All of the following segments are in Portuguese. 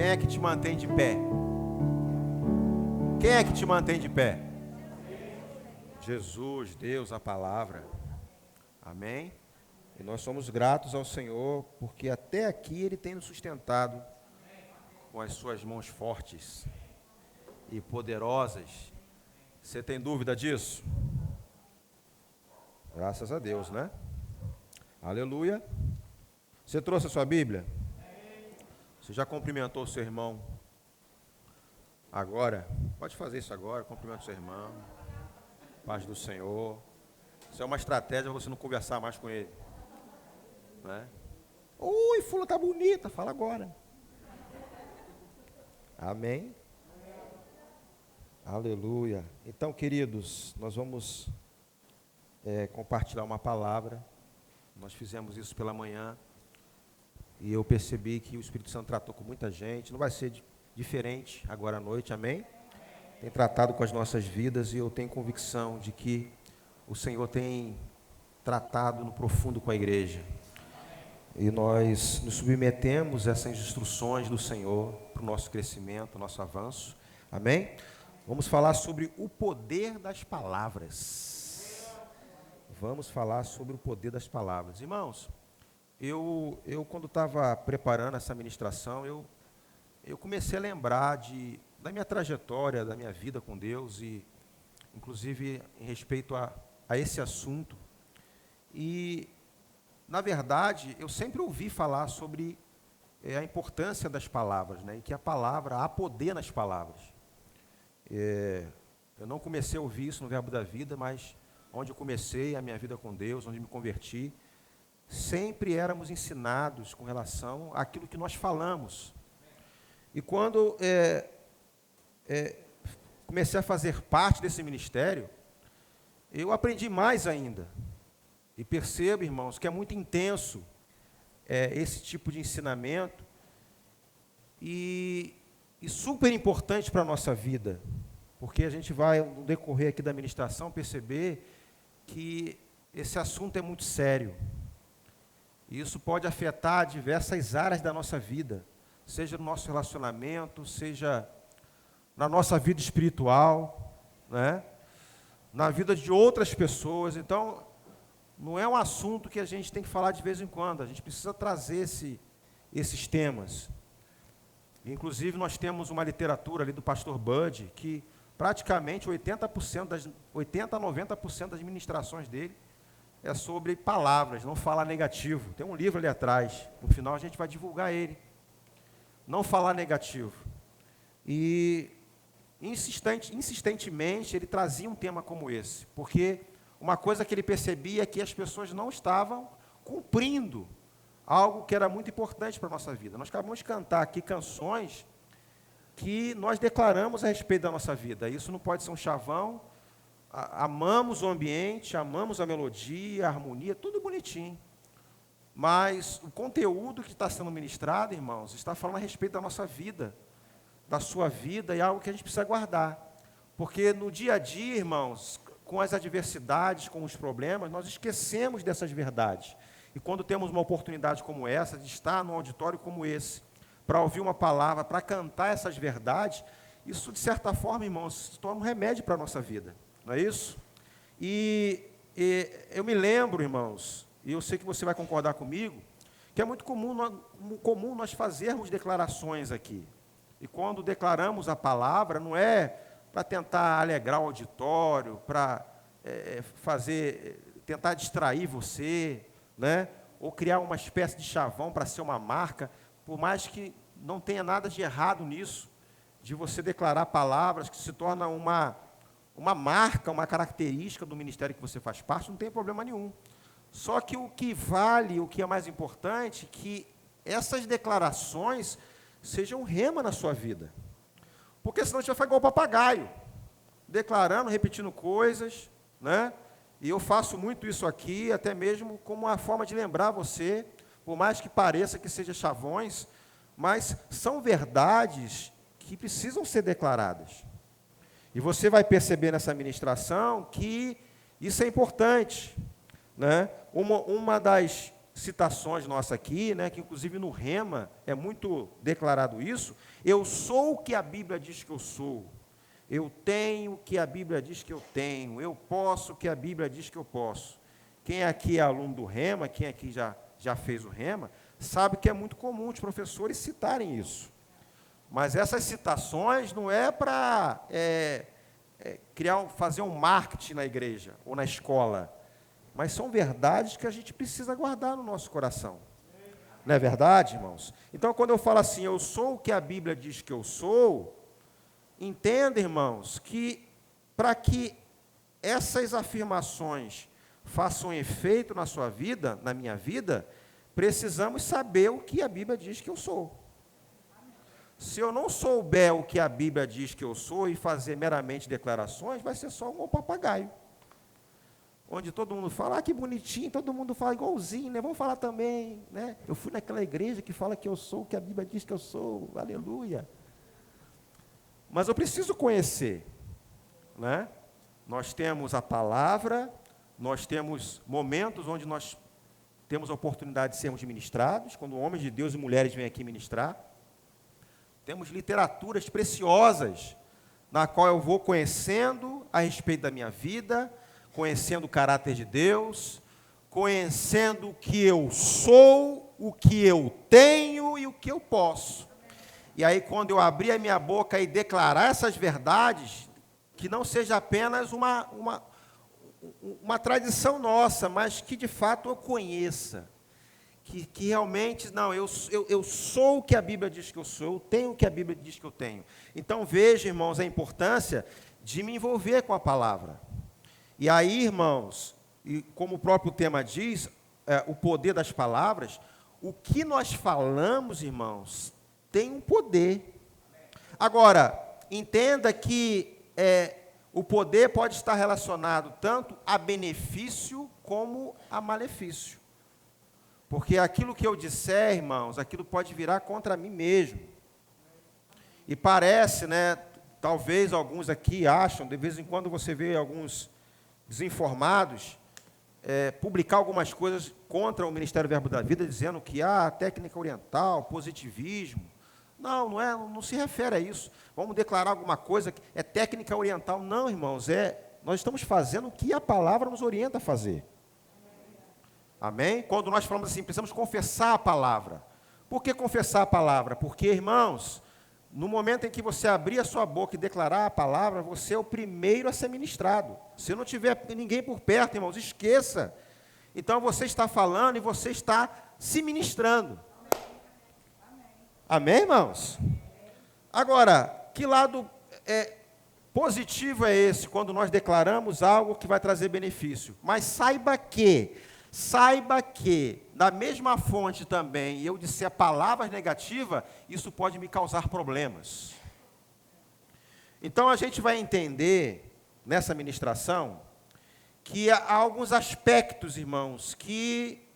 Quem é que te mantém de pé? Quem é que te mantém de pé? Jesus, Deus, a palavra. Amém? E nós somos gratos ao Senhor, porque até aqui Ele tem nos sustentado com as suas mãos fortes e poderosas. Você tem dúvida disso? Graças a Deus, né? Aleluia. Você trouxe a sua Bíblia? Você já cumprimentou o seu irmão? Agora? Pode fazer isso agora, cumprimenta o seu irmão. Paz do Senhor. Isso é uma estratégia para você não conversar mais com ele. Né? Oi, fulano tá bonita, fala agora. Amém? Aleluia. Então, queridos, nós vamos compartilhar uma palavra. Nós fizemos isso pela manhã e eu percebi que o Espírito Santo tratou com muita gente. Não vai ser diferente agora à noite, amém? Tem tratado com as nossas vidas e eu tenho convicção de que o Senhor tem tratado no profundo com a igreja. E nós nos submetemos a essas instruções do Senhor para o nosso crescimento, nosso avanço, amém? Vamos falar sobre o poder das palavras. Vamos falar sobre o poder das palavras. Irmãos, eu quando estava preparando essa ministração, eu comecei a lembrar da minha trajetória, da minha vida com Deus, e inclusive em respeito a esse assunto. E, na verdade, eu sempre ouvi falar sobre a importância das palavras, né? E que há poder nas palavras. Eu não comecei a ouvir isso no Verbo da Vida, mas onde eu comecei a minha vida com Deus, onde me converti, sempre éramos ensinados com relação àquilo que nós falamos. E quando comecei a fazer parte desse ministério, eu aprendi mais ainda. E percebo, irmãos, que é muito intenso esse tipo de ensinamento e super importante para a nossa vida, porque a gente vai, no decorrer aqui da ministração, perceber que esse assunto é muito sério. E isso pode afetar diversas áreas da nossa vida, seja no nosso relacionamento, seja na nossa vida espiritual, né? Na vida de outras pessoas. Então, não é um assunto que a gente tem que falar de vez em quando, a gente precisa trazer esses temas. Inclusive, nós temos uma literatura ali do pastor Bud, que praticamente 80 a 90% das ministrações dele é sobre palavras, não falar negativo. Tem um livro ali atrás, no final a gente vai divulgar ele. Não falar negativo. E insistentemente ele trazia um tema como esse, porque uma coisa que ele percebia é que as pessoas não estavam cumprindo algo que era muito importante para a nossa vida. Nós acabamos de cantar aqui canções que nós declaramos a respeito da nossa vida. Isso não pode ser um chavão. Amamos o ambiente, amamos a melodia, a harmonia, tudo bonitinho. Mas o conteúdo que está sendo ministrado, irmãos, está falando a respeito da nossa vida, da sua vida, e é algo que a gente precisa guardar. Porque no dia a dia, irmãos, com as adversidades, com os problemas, nós esquecemos dessas verdades. E quando temos uma oportunidade como essa, de estar num auditório como esse, para ouvir uma palavra, para cantar essas verdades, isso, de certa forma, irmãos, se torna um remédio para a nossa vida. Não é isso? E eu me lembro, irmãos, e eu sei que você vai concordar comigo, que é muito comum nós fazermos declarações aqui. E quando declaramos a palavra, não é para tentar alegrar o auditório, para tentar distrair você, né? Ou criar uma espécie de chavão para ser uma marca, por mais que não tenha nada de errado nisso, de você declarar palavras que se tornam uma marca, uma característica do ministério que você faz parte, não tem problema nenhum. Só que o que vale, o que é mais importante, que essas declarações sejam rema na sua vida. Porque senão a gente vai ficar igual papagaio, declarando, repetindo coisas, né? E eu faço muito isso aqui, até mesmo como uma forma de lembrar você, por mais que pareça que seja chavões, mas são verdades que precisam ser declaradas. E você vai perceber nessa ministração que isso é importante, né? Uma das citações nossas aqui, né, que inclusive no Rema é muito declarado isso. Eu sou o que a Bíblia diz que eu sou. Eu tenho o que a Bíblia diz que eu tenho. Eu posso o que a Bíblia diz que eu posso. Quem aqui é aluno do Rema, quem aqui já fez o Rema, sabe que é muito comum os professores citarem isso. Mas essas citações não é para fazer um marketing na igreja ou na escola, mas são verdades que a gente precisa guardar no nosso coração. Não é verdade, irmãos? Então, quando eu falo assim, eu sou o que a Bíblia diz que eu sou, entenda, irmãos, que para que essas afirmações façam efeito na sua vida, na minha vida, precisamos saber o que a Bíblia diz que eu sou. Se eu não souber o que a Bíblia diz que eu sou e fazer meramente declarações, vai ser só um papagaio. Onde todo mundo fala, que bonitinho, todo mundo fala igualzinho, né? Vamos falar também, né? Eu fui naquela igreja que fala que eu sou o que a Bíblia diz que eu sou, aleluia. Mas eu preciso conhecer, né? Nós temos a palavra, nós temos momentos onde nós temos a oportunidade de sermos ministrados, quando homens de Deus e mulheres vêm aqui ministrar. Temos literaturas preciosas, na qual eu vou conhecendo a respeito da minha vida, conhecendo o caráter de Deus, conhecendo o que eu sou, o que eu tenho e o que eu posso. E aí, quando eu abrir a minha boca e declarar essas verdades, que não seja apenas uma tradição nossa, mas que de fato eu conheça. Que realmente, não, eu sou o que a Bíblia diz que eu sou, eu tenho o que a Bíblia diz que eu tenho. Então, veja, irmãos, a importância de me envolver com a palavra. E aí, irmãos, e como o próprio tema diz, o poder das palavras, o que nós falamos, irmãos, tem um poder. Agora, entenda que o poder pode estar relacionado tanto a benefício como a malefício. Porque aquilo que eu disser, irmãos, aquilo pode virar contra mim mesmo. E parece, né, talvez alguns aqui acham, de vez em quando você vê alguns desinformados publicar algumas coisas contra o Ministério Verbo da Vida, dizendo que a técnica oriental, positivismo. Não se refere a isso. Vamos declarar alguma coisa que é técnica oriental. Não, irmãos, nós estamos fazendo o que a palavra nos orienta a fazer. Amém? Quando nós falamos assim, precisamos confessar a palavra. Por que confessar a palavra? Porque, irmãos, no momento em que você abrir a sua boca e declarar a palavra, você é o primeiro a ser ministrado. Se não tiver ninguém por perto, irmãos, esqueça. Então, você está falando e você está se ministrando. Amém, irmãos? Agora, que lado positivo é esse, quando nós declaramos algo que vai trazer benefício? Mas saiba que, da mesma fonte também, eu disser palavras negativas, isso pode me causar problemas. Então, a gente vai entender, nessa ministração, que há alguns aspectos, irmãos, que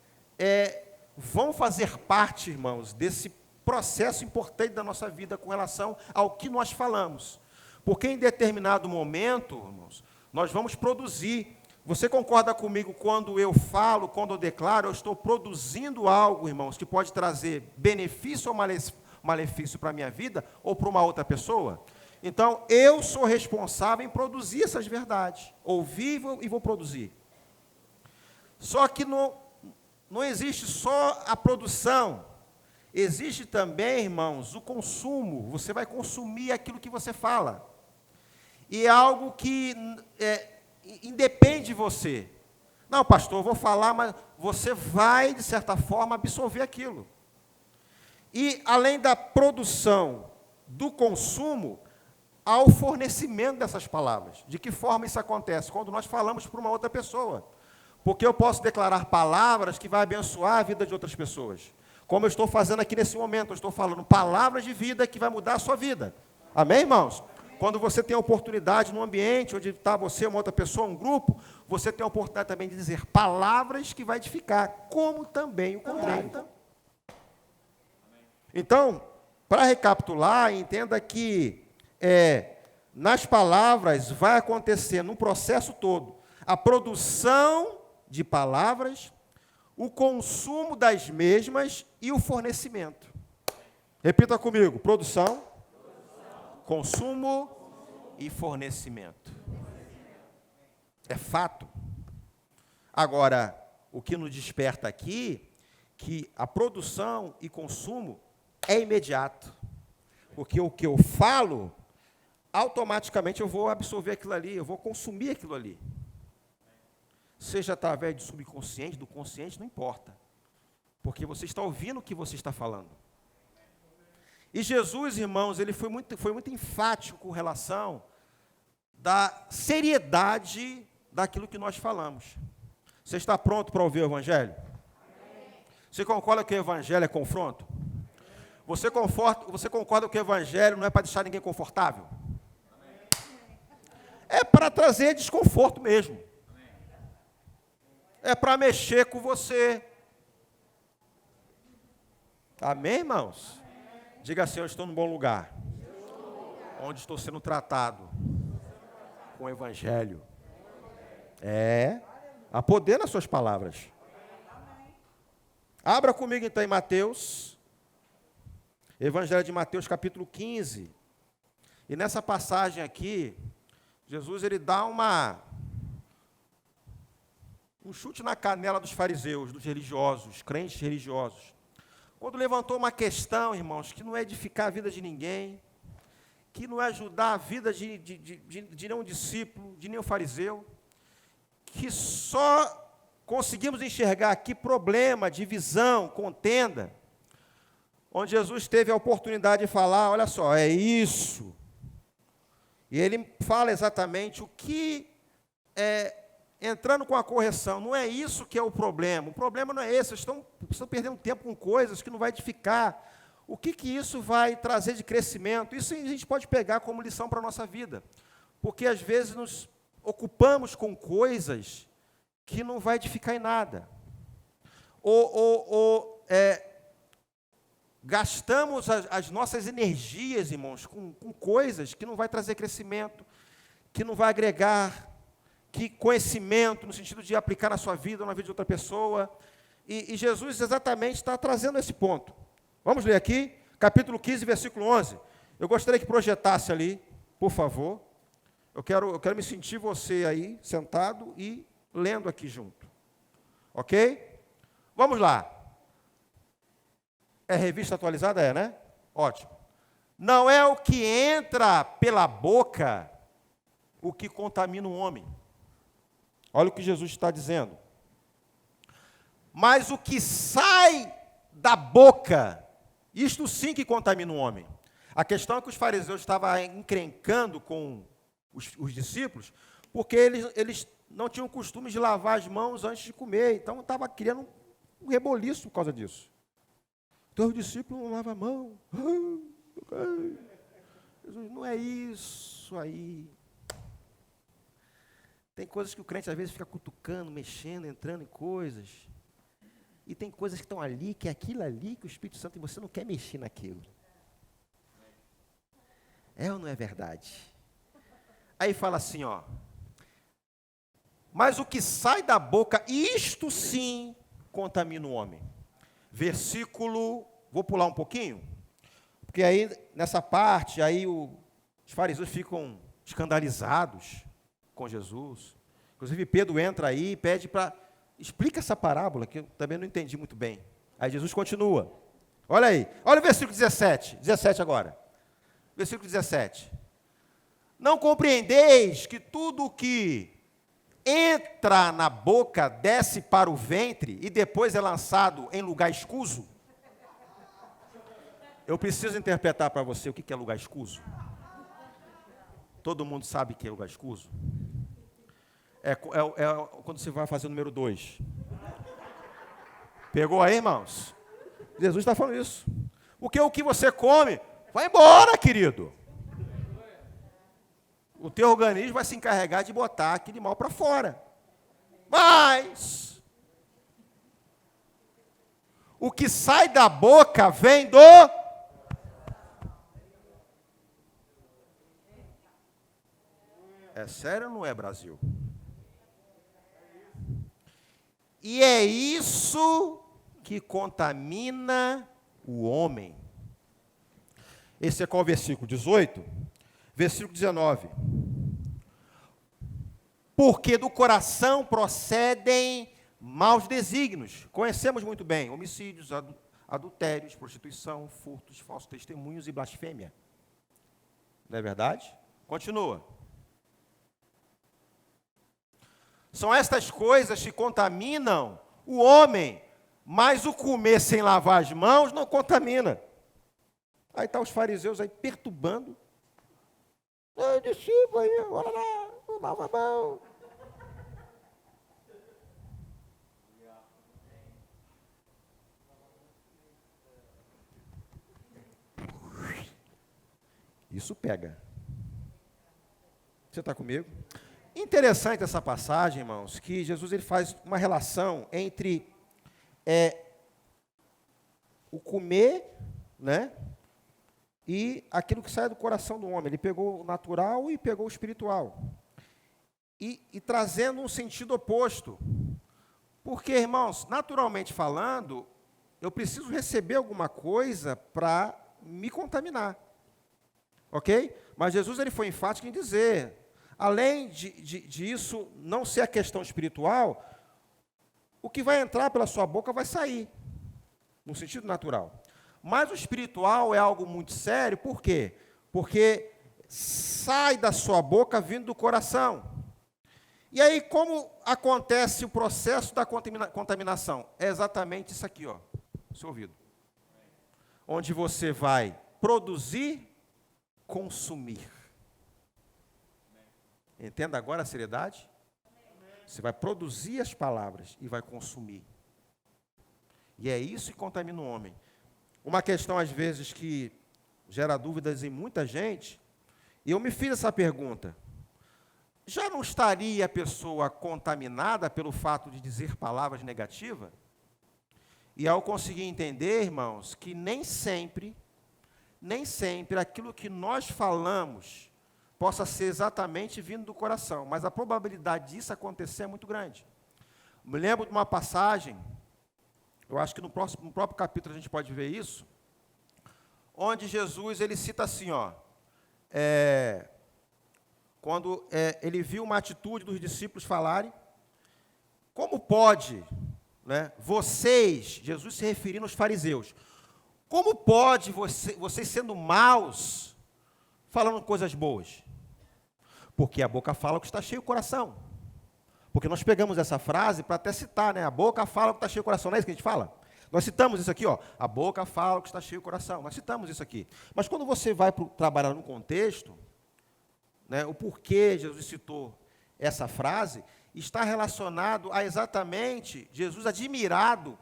vão fazer parte, irmãos, desse processo importante da nossa vida com relação ao que nós falamos. Porque em determinado momento, irmãos, nós vamos produzir. Você concorda comigo quando eu falo, quando eu declaro, eu estou produzindo algo, irmãos, que pode trazer benefício ou malefício para a minha vida ou para uma outra pessoa? Então, eu sou responsável em produzir essas verdades. Ouvir e vou produzir. Só que não existe só a produção. Existe também, irmãos, o consumo. Você vai consumir aquilo que você fala. E é algo que independe de você. Não, pastor, eu vou falar, mas você vai, de certa forma, absorver aquilo. E, além da produção, do consumo, há o fornecimento dessas palavras. De que forma isso acontece? Quando nós falamos para uma outra pessoa. Porque eu posso declarar palavras que vão abençoar a vida de outras pessoas. Como eu estou fazendo aqui nesse momento, eu estou falando palavras de vida que vai mudar a sua vida. Amém, irmãos? Quando você tem a oportunidade num ambiente onde está você, uma outra pessoa, um grupo, você tem a oportunidade também de dizer palavras que vai edificar, como também o contrário. Então, para recapitular, entenda que nas palavras vai acontecer no processo todo a produção de palavras, o consumo das mesmas e o fornecimento. Repita comigo: produção, consumo e fornecimento. É fato. Agora, o que nos desperta aqui, que a produção e consumo é imediato. Porque o que eu falo, automaticamente eu vou absorver aquilo ali, eu vou consumir aquilo ali. Seja através do subconsciente, do consciente, não importa. Porque você está ouvindo o que você está falando. E Jesus, irmãos, ele foi muito enfático com relação da seriedade daquilo que nós falamos. Você está pronto para ouvir o Evangelho? Você concorda que o Evangelho é confronto? Você concorda que o Evangelho não é para deixar ninguém confortável? É para trazer desconforto mesmo. É para mexer com você. Amém, irmãos? Diga assim: eu estou num bom lugar. Onde estou sendo tratado com o Evangelho. Há poder nas suas palavras. Abra comigo então em Mateus, Evangelho de Mateus, capítulo 15. E nessa passagem aqui, Jesus ele dá um chute na canela dos fariseus, dos religiosos, crentes religiosos. Quando levantou uma questão, irmãos, que não é edificar a vida de ninguém, que não é ajudar a vida de nenhum discípulo, de nenhum fariseu, que só conseguimos enxergar aqui problema, divisão, contenda, onde Jesus teve a oportunidade de falar: olha só, é isso. E ele fala exatamente o que entrando com a correção, não é isso que é o problema não é esse, vocês estão perdendo tempo com coisas que não vai edificar. O que isso vai trazer de crescimento? Isso a gente pode pegar como lição para a nossa vida, porque às vezes nos ocupamos com coisas que não vai edificar em nada, gastamos as nossas energias, irmãos, com coisas que não vai trazer crescimento, que não vai agregar que conhecimento, no sentido de aplicar na sua vida ou na vida de outra pessoa. E Jesus exatamente está trazendo esse ponto. Vamos ler aqui, capítulo 15, versículo 11. Eu gostaria que projetasse ali, por favor. Eu quero me sentir você aí, sentado e lendo aqui junto. Ok? Vamos lá. É revista atualizada? É, né? Ótimo. Não é o que entra pela boca o que contamina o homem. Olha o que Jesus está dizendo. Mas o que sai da boca, isto sim que contamina o homem. A questão é que os fariseus estavam encrencando com os discípulos, porque eles não tinham costume de lavar as mãos antes de comer, então estava criando um reboliço por causa disso. Então os discípulos não lavam a mão. Jesus, não é isso aí. Tem coisas que o crente às vezes fica cutucando, mexendo, entrando em coisas. E tem coisas que estão ali, que é aquilo ali que o Espírito Santo, e você não quer mexer naquilo. É ou não é verdade? Aí fala assim, ó. Mas o que sai da boca, isto sim contamina o homem. Versículo, vou pular um pouquinho, porque aí nessa parte, aí os fariseus ficam escandalizados com Jesus. Inclusive Pedro entra aí e pede para, explica essa parábola, que eu também não entendi muito bem. Aí Jesus continua. Olha aí, olha o versículo 17 agora. Versículo 17. Não compreendeis que tudo o que entra na boca, desce para o ventre e depois é lançado em lugar escuso? Eu preciso interpretar para você o que é lugar escuso. Todo mundo sabe o que é lugar escuso? É quando você vai fazer o número 2. Pegou aí, irmãos? Jesus está falando isso. Porque o que você come, vai embora, querido. O teu organismo vai se encarregar de botar aquele mal para fora. Mas o que sai da boca vem do... É sério ou não é, Brasil? E é isso que contamina o homem. Esse é qual o versículo? 18? Versículo 19. Porque do coração procedem maus desígnios. Conhecemos muito bem: homicídios, adultérios, prostituição, furtos, falsos testemunhos e blasfêmia. Não é verdade? Continua. São estas coisas que contaminam o homem, mas o comer sem lavar as mãos não contamina. Aí estão os fariseus aí perturbando. Discípulo aí, olha lá, não lava a mão. Isso pega. Você está comigo? Interessante essa passagem, irmãos, que Jesus ele faz uma relação entre o comer, né, e aquilo que sai do coração do homem. Ele pegou o natural e pegou o espiritual. E trazendo um sentido oposto. Porque, irmãos, naturalmente falando, eu preciso receber alguma coisa para me contaminar. Ok? Mas Jesus ele foi enfático em dizer, além de isso não ser a questão espiritual, o que vai entrar pela sua boca vai sair, no sentido natural. Mas o espiritual é algo muito sério, por quê? Porque sai da sua boca vindo do coração. E aí, como acontece o processo da contaminação? É exatamente isso aqui, ó, seu ouvido. Onde você vai produzir, consumir. Entenda agora a seriedade? Você vai produzir as palavras e vai consumir. E é isso que contamina o homem. Uma questão, às vezes, que gera dúvidas em muita gente, e eu me fiz essa pergunta: já não estaria a pessoa contaminada pelo fato de dizer palavras negativas? E ao conseguir entender, irmãos, que nem sempre aquilo que nós falamos possa ser exatamente vindo do coração, mas a probabilidade disso acontecer é muito grande. Me lembro de uma passagem, eu acho que no próprio capítulo a gente pode ver isso, onde Jesus ele cita assim, ó, quando ele viu uma atitude dos discípulos falarem, como pode, né, vocês, Jesus se referindo aos fariseus, como pode vocês sendo maus, falando coisas boas? Porque a boca fala o que está cheio o coração. Porque nós pegamos essa frase para até citar, né? A boca fala o que está cheio o coração, não é isso que a gente fala? Nós citamos isso aqui, ó. A boca fala o que está cheio o coração. Nós citamos isso aqui. Mas quando você vai trabalhar no contexto, né, o porquê Jesus citou essa frase, está relacionado a exatamente Jesus admirado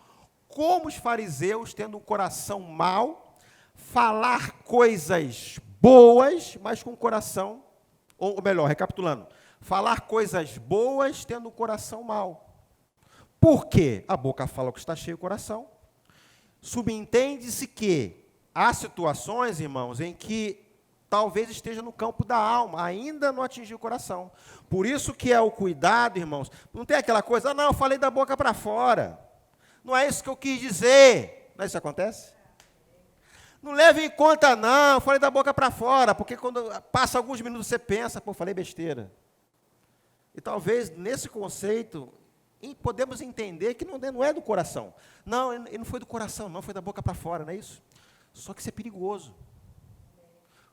como os fariseus, tendo um coração mau, falar coisas boas, mas com o coração, ou melhor, recapitulando, falar coisas boas, tendo o coração mau. Por quê? A boca fala o que está cheio o coração. Subentende-se que há situações, irmãos, em que talvez esteja no campo da alma, ainda não atingiu o coração. Por isso que é o cuidado, irmãos. Não tem aquela coisa, não, eu falei da boca para fora. Não é isso que eu quis dizer. Não é isso que acontece? Não leve em conta, não, eu falei da boca para fora, porque quando passa alguns minutos você pensa, pô, falei besteira. E talvez nesse conceito podemos entender que não é do coração. Não, ele não foi do coração, não, foi da boca para fora, não é isso? Só que isso é perigoso.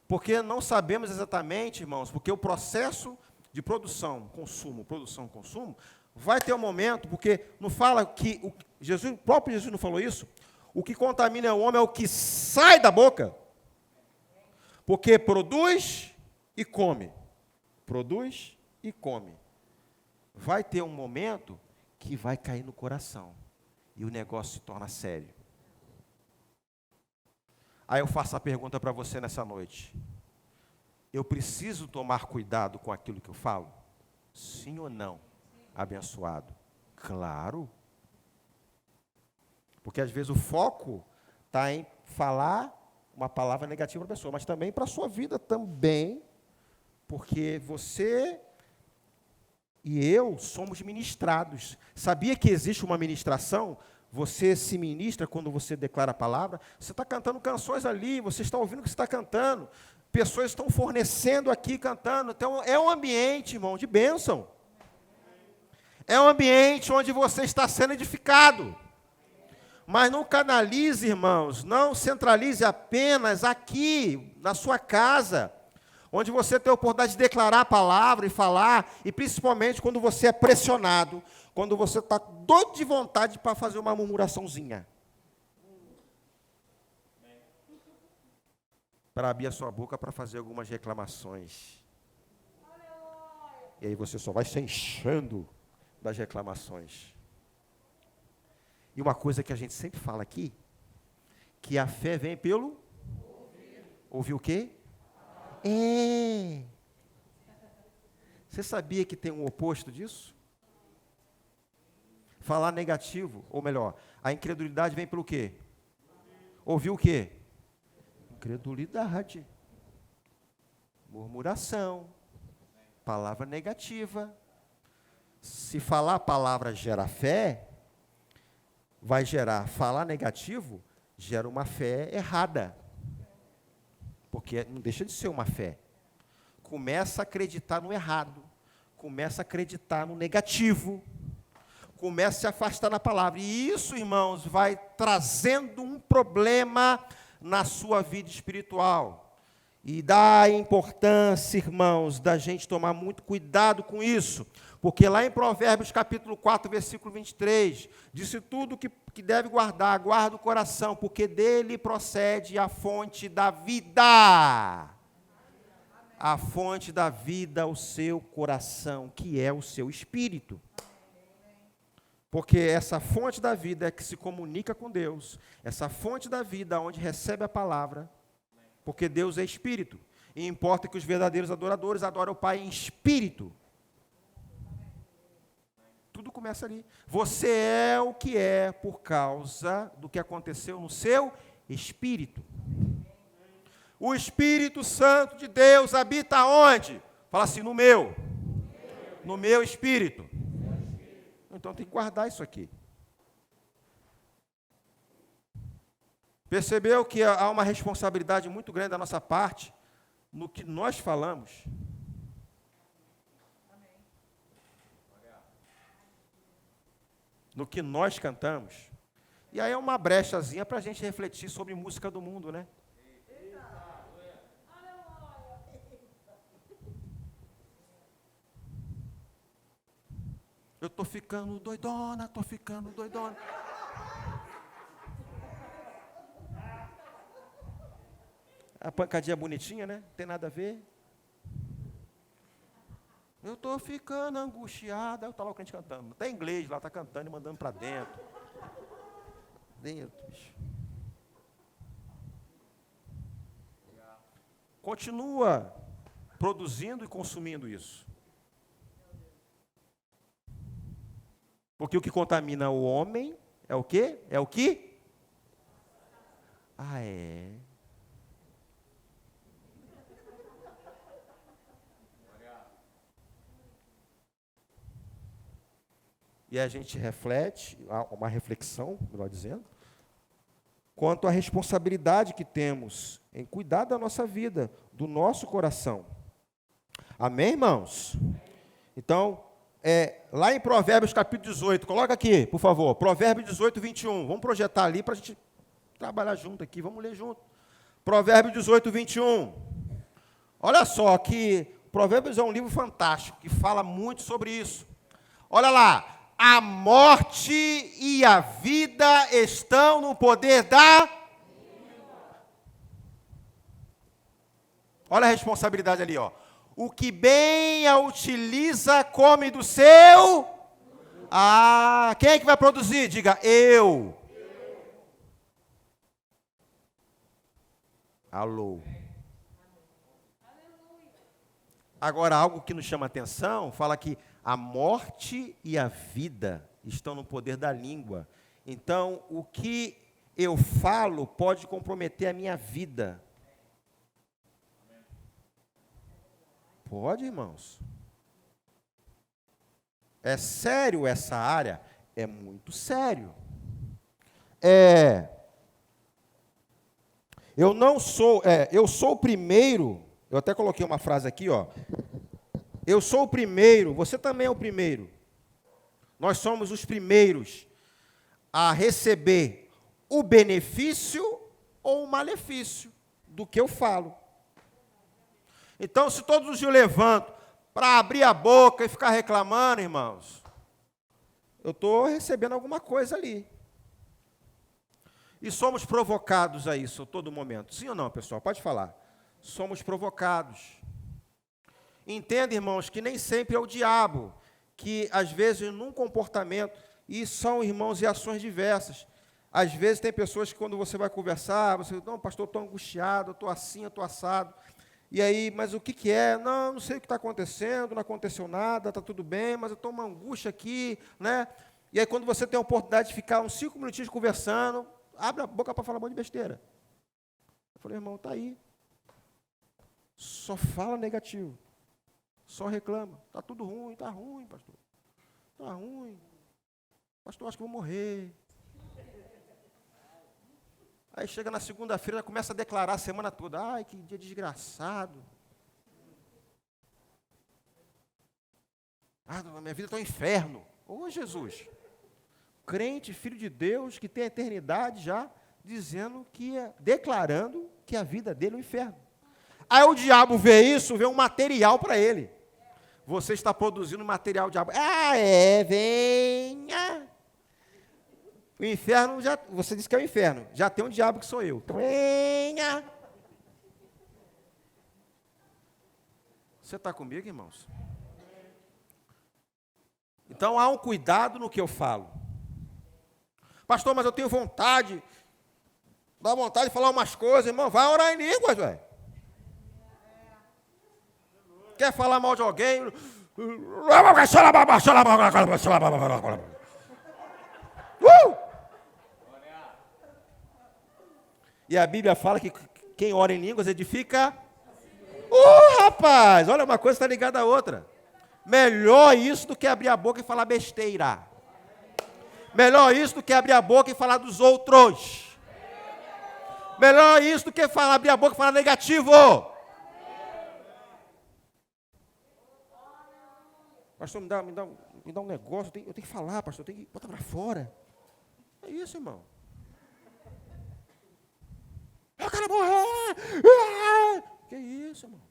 Porque não sabemos exatamente, irmãos, porque o processo de produção, consumo, vai ter um momento, porque não fala que, o próprio Jesus não falou isso, o que contamina o homem é o que sai da boca, porque produz e come. Produz e come. Vai ter um momento que vai cair no coração, e o negócio se torna sério. Aí eu faço a pergunta para você nessa noite. Eu preciso tomar cuidado com aquilo que eu falo? Sim ou não? Abençoado. Claro. Porque às vezes o foco está em falar uma palavra negativa para a pessoa, mas também para a sua vida também, porque você e eu somos ministrados. Sabia que existe uma ministração? Você se ministra quando você declara a palavra. Você está cantando canções ali, você está ouvindo o que você está cantando. Pessoas estão fornecendo aqui, cantando. Então, é um ambiente, irmão, de bênção. É um ambiente onde você está sendo edificado. Mas não canalize, irmãos, não centralize apenas aqui, na sua casa, onde você tem a oportunidade de declarar a palavra e falar, e principalmente quando você é pressionado, quando você está doido de vontade para fazer uma murmuraçãozinha. Para abrir a sua boca para fazer algumas reclamações. E aí você só vai se enchendo das reclamações. E uma coisa que a gente sempre fala aqui, que a fé vem pelo... Ouvir o quê? Você sabia que tem um oposto disso? Falar negativo, ou melhor, a incredulidade vem pelo quê? Ouvir o quê? Incredulidade. Murmuração. Palavra negativa. Se falar a palavra gera fé, vai gerar, falar negativo, gera uma fé errada. Porque não deixa de ser uma fé. Começa a acreditar no errado, começa a acreditar no negativo, começa a se afastar da palavra. E isso, irmãos, vai trazendo um problema na sua vida espiritual. E dá importância, irmãos, da gente tomar muito cuidado com isso. Porque lá em Provérbios capítulo 4, versículo 23, disse tudo que deve guardar, guarda o coração, porque dele procede a fonte da vida. A fonte da vida, o seu coração, que é o seu espírito. Porque essa fonte da vida é que se comunica com Deus. Essa fonte da vida, onde recebe a palavra, porque Deus é espírito. E importa que os verdadeiros adoradores adorem o Pai em espírito. Tudo começa ali. Você é o que é por causa do que aconteceu no seu espírito. O Espírito Santo de Deus habita onde? Fala assim, no meu. No meu espírito. Então tem que guardar isso aqui. Percebeu que há uma responsabilidade muito grande da nossa parte no que nós falamos? No que nós cantamos. E aí é uma brechazinha para a gente refletir sobre música do mundo, né? Eu estou ficando doidona, estou ficando doidona. A pancadinha bonitinha, né? Não tem nada a ver. Eu estou ficando angustiada. Aí está lá o crente cantando. Até em inglês lá, está cantando e mandando para dentro. Dentro, bicho. Continua produzindo e consumindo isso. Porque o que contamina o homem é o quê? É o que? Ah, é. E a gente reflete, uma reflexão, melhor dizendo, quanto à responsabilidade que temos em cuidar da nossa vida, do nosso coração. Amém, irmãos? Então, lá em Provérbios capítulo 18, coloca aqui, por favor, Provérbios 18, 21. Vamos projetar ali para a gente trabalhar junto aqui, vamos ler junto. Provérbios 18, 21. Olha só que Provérbios é um livro fantástico, que fala muito sobre isso. Olha lá. A morte e a vida estão no poder da... Olha a responsabilidade ali, ó. O que bem a utiliza, come do seu... quem é que vai produzir? Diga, eu. Alô. Agora, algo que nos chama a atenção, fala que a morte e a vida estão no poder da língua. Então, o que eu falo pode comprometer a minha vida. Pode, irmãos? É sério essa área? É muito sério. Eu sou o primeiro, eu até coloquei uma frase aqui, ó. Eu sou o primeiro, você também é o primeiro. Nós somos os primeiros a receber o benefício ou o malefício do que eu falo. Então, se todos os dias eu levanto para abrir a boca e ficar reclamando, irmãos, eu estou recebendo alguma coisa ali. E somos provocados a isso a todo momento. Sim ou não, pessoal? Pode falar. Somos provocados. Entenda, irmãos, que nem sempre é o diabo que, às vezes, num comportamento, e são, irmãos, e ações diversas. Às vezes, tem pessoas que, quando você vai conversar, você diz, não, pastor, eu estou angustiado, eu estou assim, eu estou assado. E aí, mas o que é? Não sei o que está acontecendo, não aconteceu nada, está tudo bem, mas eu estou uma angústia aqui, né? E aí, quando você tem a oportunidade de ficar uns 5 minutinhos conversando, abre a boca para falar um monte de besteira. Eu falei, irmão, está aí. Só fala negativo. Só reclama. Está tudo ruim, pastor. Está ruim. Pastor, acho que vou morrer. Aí chega na segunda-feira, começa a declarar a semana toda. Ai, que dia desgraçado. Ah, minha vida está um inferno. Ô, Jesus. Crente, filho de Deus, que tem a eternidade já, declarando que a vida dele é um inferno. Aí o diabo vê isso, vê um material para ele. Você está produzindo material, diabo. Venha. O inferno, você disse que é o inferno, já tem um diabo que sou eu. Venha. Você está comigo, irmãos? Então, há um cuidado no que eu falo. Pastor, mas eu tenho vontade, dá vontade de falar umas coisas, irmão, vai orar em línguas, velho. Quer falar mal de alguém? E a Bíblia fala que quem ora em línguas edifica. Rapaz, olha, uma coisa está ligada à outra. Melhor isso do que abrir a boca e falar besteira. Melhor isso do que abrir a boca e falar dos outros. Melhor isso do que abrir a boca e falar negativo. Pastor, me dá um negócio, eu tenho que falar, pastor, eu tenho que botar para fora. É isso, irmão. Eu quero morrer! Que isso, irmão?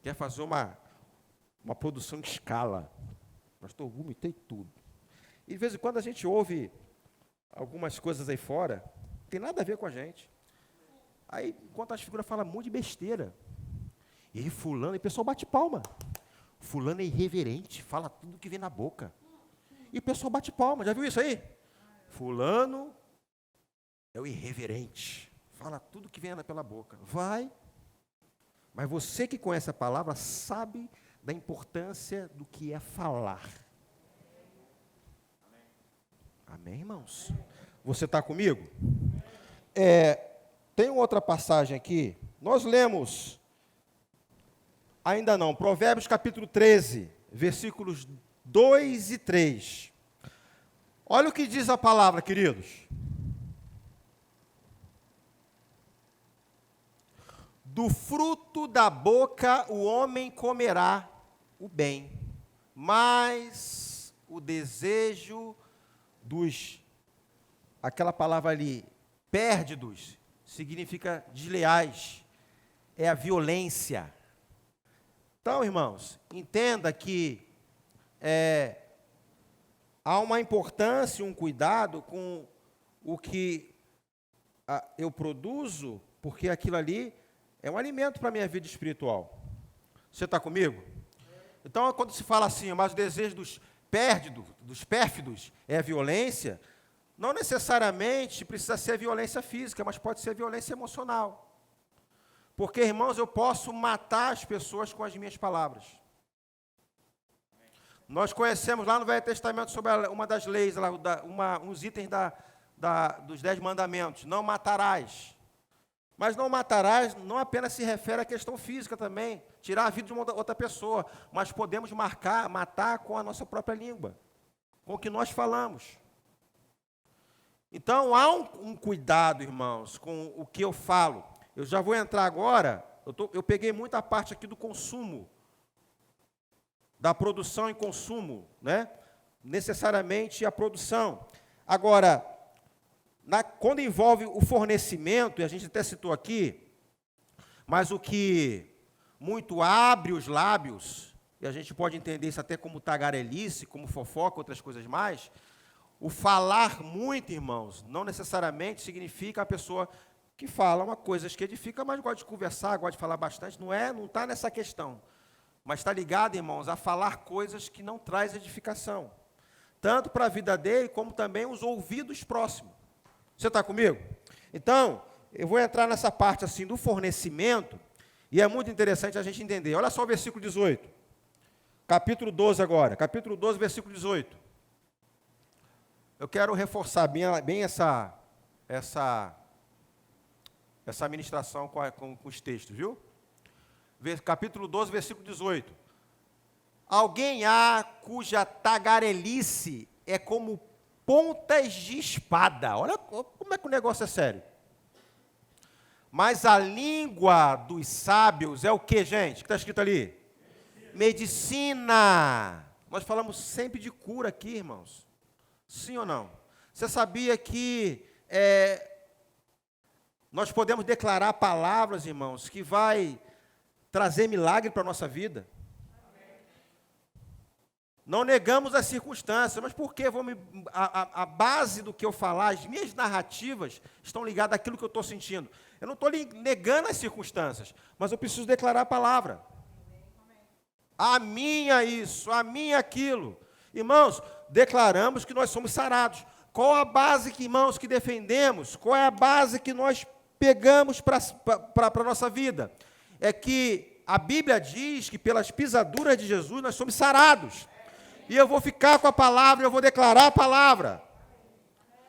Quer fazer uma produção em escala. Pastor, vomitei tudo. E de vez em quando a gente ouve algumas coisas aí fora, não tem nada a ver com a gente. Aí, enquanto as figuras falam um monte de besteira. E aí, fulano, e o pessoal bate palma. Fulano é irreverente, fala tudo que vem na boca. E o pessoal bate palma, já viu isso aí? Fulano é o irreverente, fala tudo que vem pela boca. Vai, mas você que conhece a palavra sabe da importância do que é falar. Amém, irmãos? Você está comigo? Tem outra passagem aqui, nós lemos, ainda não, Provérbios capítulo 13, versículos 2 e 3. Olha o que diz a palavra, queridos. Do fruto da boca o homem comerá o bem, mas o desejo aquela palavra ali, pérdidos, significa desleais, é a violência. Então, irmãos, entenda que há uma importância, um cuidado com o que eu produzo, porque aquilo ali é um alimento para a minha vida espiritual. Você está comigo? Então, quando se fala assim, mas o desejo dos pérfidos é a violência, não necessariamente precisa ser violência física, mas pode ser violência emocional. Porque, irmãos, eu posso matar as pessoas com as minhas palavras. Nós conhecemos lá no Velho Testamento sobre uma das leis, uns itens dos 10 mandamentos. Não matarás. Mas não matarás não apenas se refere à questão física também, tirar a vida de uma outra pessoa, mas podemos matar com a nossa própria língua, com o que nós falamos. Então, há um cuidado, irmãos, com o que eu falo. Eu já vou entrar agora, eu peguei muita parte aqui do consumo, da produção e consumo, né? Necessariamente a produção. Agora, quando envolve o fornecimento, e a gente até citou aqui, mas o que muito abre os lábios, e a gente pode entender isso até como tagarelice, como fofoca, outras coisas mais, o falar muito, irmãos, não necessariamente significa a pessoa que fala uma coisa que edifica, mas gosta de conversar, gosta de falar bastante, não está nessa questão. Mas está ligado, irmãos, a falar coisas que não traz edificação, tanto para a vida dele, como também os ouvidos próximos. Você está comigo? Então, eu vou entrar nessa parte assim do fornecimento, e é muito interessante a gente entender. Olha só o versículo 18. Capítulo 12 agora. Capítulo 12, versículo 18. Eu quero reforçar bem essa ministração com os textos, viu? Capítulo 12, versículo 18. Alguém há cuja tagarelice é como pontas de espada. Olha como é que o negócio é sério. Mas a língua dos sábios é o que, gente? O que está escrito ali? Medicina. Nós falamos sempre de cura aqui, irmãos. Sim ou não? Você sabia que nós podemos declarar palavras, irmãos, que vai trazer milagre para a nossa vida? Não negamos as circunstâncias, mas por que a base do que eu falar, as minhas narrativas estão ligadas àquilo que eu estou sentindo. Eu não estou negando as circunstâncias, mas eu preciso declarar a palavra. A minha isso, a minha aquilo. Irmãos, declaramos que nós somos sarados. Qual a base, irmãos, que defendemos? Qual é a base que nós pegamos para a nossa vida? É que a Bíblia diz que pelas pisaduras de Jesus nós somos sarados. E eu vou ficar com a palavra, eu vou declarar a palavra.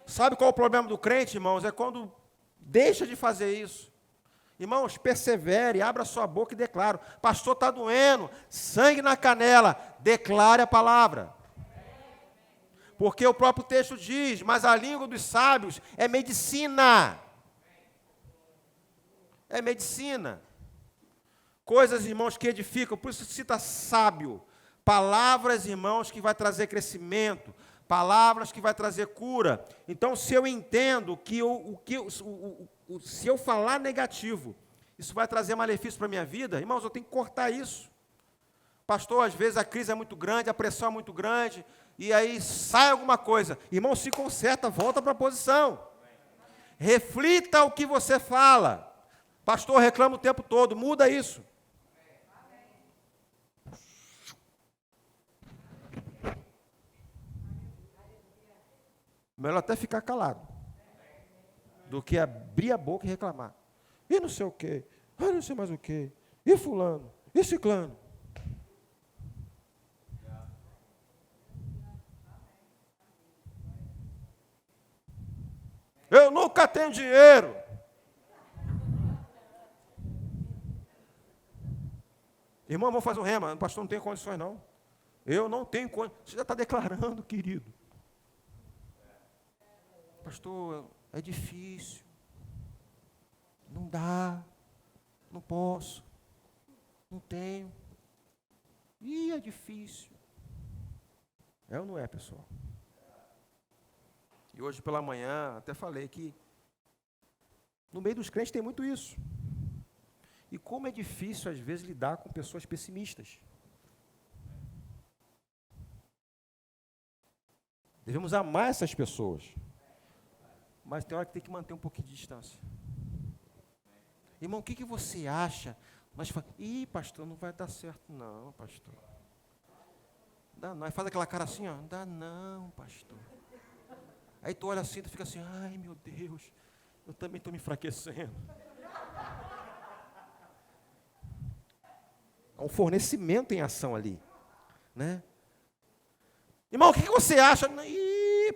Sabe qual é o problema do crente, irmãos? É quando deixa de fazer isso. Irmãos, persevere, abra sua boca e declare. Pastor, está doendo, sangue na canela. Declare a palavra. Porque o próprio texto diz, mas a língua dos sábios é medicina. É medicina. Coisas, irmãos, que edificam, por isso cita sábio. Palavras, irmãos, que vai trazer crescimento, palavras que vai trazer cura. Então, se eu entendo que se eu falar negativo, isso vai trazer malefício para a minha vida, irmãos, eu tenho que cortar isso. Pastor, às vezes a crise é muito grande, a pressão é muito grande, e aí sai alguma coisa. Irmão, se conserta, volta para a posição. Reflita o que você fala. Pastor, reclama o tempo todo, muda isso. Melhor até ficar calado do que abrir a boca e reclamar. E não sei o quê, não sei mais o quê, e fulano, e ciclano. Eu nunca tenho dinheiro. Irmão, vamos fazer um rema. O pastor não tem condições, não. Eu não tenho condições. Você já está declarando, querido. Pastor, é difícil. Não dá. Não posso. Não tenho. Ih, é difícil. É ou não é, pessoal? E hoje pela manhã, até falei que no meio dos crentes tem muito isso. E como é difícil, às vezes, lidar com pessoas pessimistas. Devemos amar essas pessoas. Mas tem hora que tem que manter um pouquinho de distância. Irmão, o que você acha? Nós falamos, pastor, não vai dar certo não, pastor. Dá não. Aí faz aquela cara assim, ó, não dá não, pastor. Aí tu olha assim, tu fica assim, ai meu Deus, eu também estou me enfraquecendo. Há um fornecimento em ação ali, né? Irmão, o que você acha?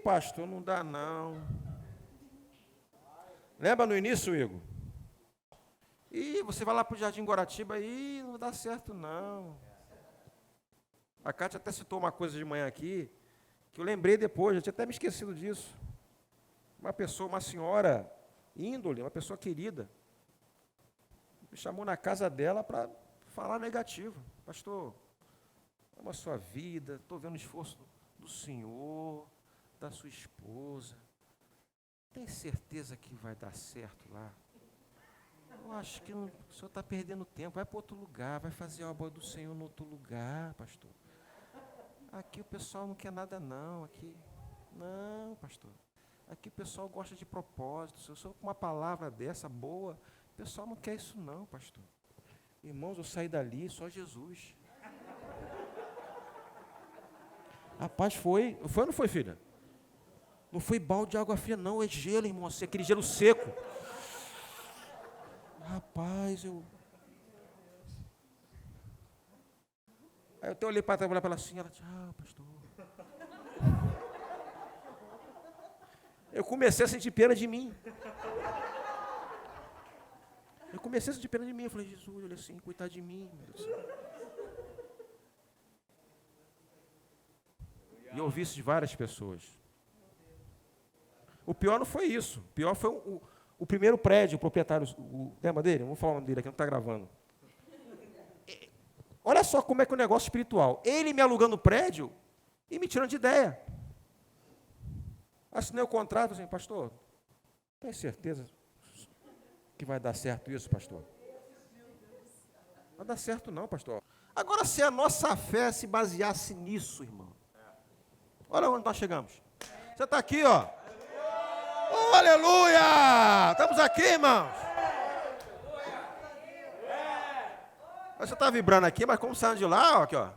Pastor, não dá não. Lembra no início, Igor? E você vai lá para o Jardim Guaratiba e não dá certo, não. A Cátia até citou uma coisa de manhã aqui, que eu lembrei depois, eu tinha até me esquecido disso. Uma pessoa, uma senhora índole, uma pessoa querida, me chamou na casa dela para falar negativo. Pastor, ama a sua vida, estou vendo o esforço do senhor, da sua esposa. Tem certeza que vai dar certo lá? Eu acho que o senhor está perdendo tempo. Vai para outro lugar, vai fazer a obra do Senhor em outro lugar, pastor. Aqui o pessoal não quer nada, não. Aqui, não, pastor. Aqui o pessoal gosta de propósito. Se eu sou com uma palavra dessa boa, o pessoal não quer isso, não, pastor. Irmãos, eu saí dali, só Jesus. Rapaz, foi ou não foi, filha? Não foi balde de água fria, não, é gelo, irmão, assim, aquele gelo seco. Rapaz, Aí eu até olhei para trabalhar para ela assim, ela, tchau, pastor. Eu comecei a sentir pena de mim. Eu falei, Jesus, olha assim, coitado de mim, meu Deus. E eu ouvi isso de várias pessoas. O pior não foi isso. O pior foi o primeiro prédio, o proprietário, lembra dele? Vamos falar o nome dele aqui, não está gravando. Olha só como é que é o negócio espiritual. Ele me alugando o prédio e me tirando de ideia. Assinei o contrato, assim, pastor, tem certeza que vai dar certo isso, pastor? Não vai dar certo não, pastor. Agora, se a nossa fé se baseasse nisso, irmão. Olha onde nós chegamos. Você está aqui, ó. Oh, aleluia! Estamos aqui, irmãos. Você está vibrando aqui, mas como saindo de lá, ó, aqui, ó.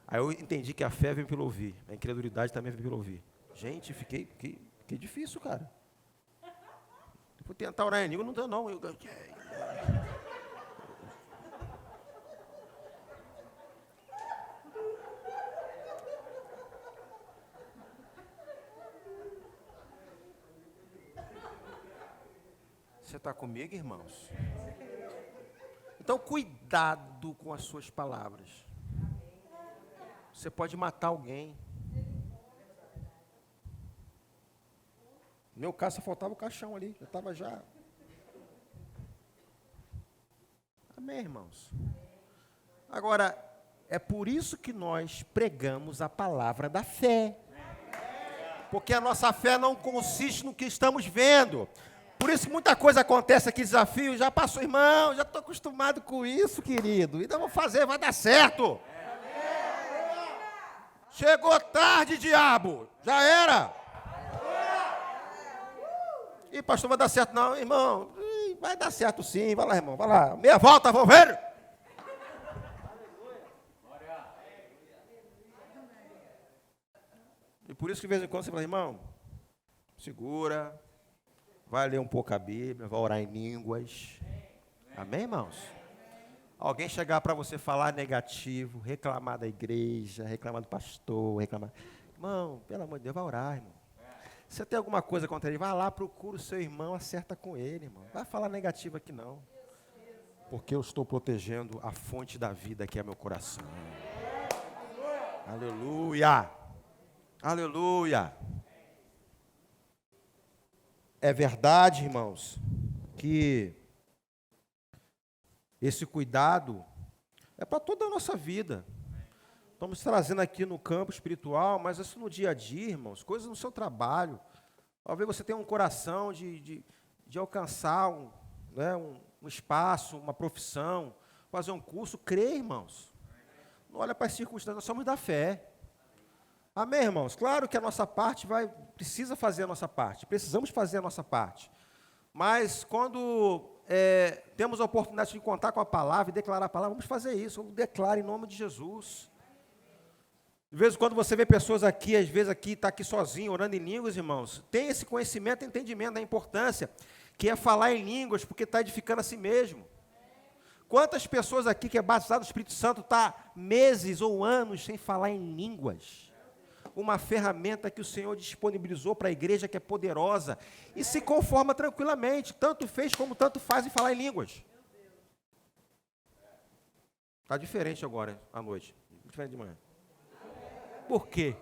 Aí eu entendi que a fé vem pelo ouvir, a incredulidade também vem pelo ouvir. Gente, fiquei difícil, cara. Vou tentar orar em língua, não deu não. Você está comigo, irmãos? Então, cuidado com as suas palavras. Você pode matar alguém. No meu caso, só faltava o caixão ali. Eu estava já. Amém, irmãos? Agora, é por isso que nós pregamos a palavra da fé. Porque a nossa fé não consiste no que estamos vendo. Por isso que muita coisa acontece aqui, desafio, já passou, irmão, já estou acostumado com isso, querido. Então vou fazer, vai dar certo. Chegou tarde, diabo. Já era. E pastor, vai dar certo não, irmão. Vai dar certo sim, vai lá, irmão, vai lá. Meia volta, vamos ver. E por isso que de vez em quando você fala, irmão, segura. Vai ler um pouco a Bíblia, vai orar em línguas. Amém, irmãos? Alguém chegar para você falar negativo, reclamar da igreja, reclamar do pastor, reclamar... Irmão, pelo amor de Deus, vai orar, irmão. Se você tem alguma coisa contra ele, vai lá, procura o seu irmão, acerta com ele, irmão. Vai falar negativo aqui não. Porque eu estou protegendo a fonte da vida que é meu coração. Aleluia! Aleluia! É verdade, irmãos, que esse cuidado é para toda a nossa vida. Estamos trazendo aqui no campo espiritual, mas isso no dia a dia, irmãos, coisas no seu trabalho. Talvez você tenha um coração de alcançar um espaço, uma profissão, fazer um curso. Crê, irmãos. Não olha para as circunstâncias, nós somos da fé. Amém, irmãos? Claro que a nossa parte precisa fazer a nossa parte, precisamos fazer a nossa parte. Mas quando temos a oportunidade de contar com a palavra e declarar a palavra, vamos fazer isso, vamos declarar em nome de Jesus. De vez em quando você vê pessoas aqui, às vezes aqui, está aqui sozinho, orando em línguas, irmãos, tem esse conhecimento e entendimento da importância, que é falar em línguas, porque está edificando a si mesmo. Quantas pessoas aqui que é batizado no Espírito Santo está meses ou anos sem falar em línguas? uma ferramenta que o Senhor disponibilizou para a igreja, que é poderosa, e se conforma tranquilamente, tanto fez como tanto faz em falar em línguas. Está diferente agora, à noite, diferente de manhã. Por quê?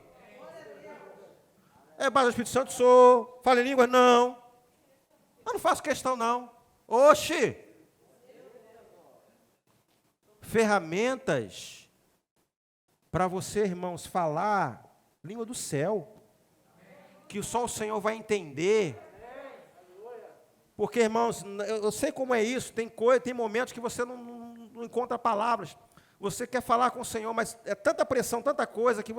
É base do Espírito Santo, sou. Fala em línguas? Não. Eu não faço questão, não. Oxi! Ferramentas para você, irmãos, falar língua do céu, que só o Senhor vai entender. Porque, irmãos, eu sei como é isso, tem momentos que você não encontra palavras. Você quer falar com o Senhor, mas é tanta pressão, tanta coisa, que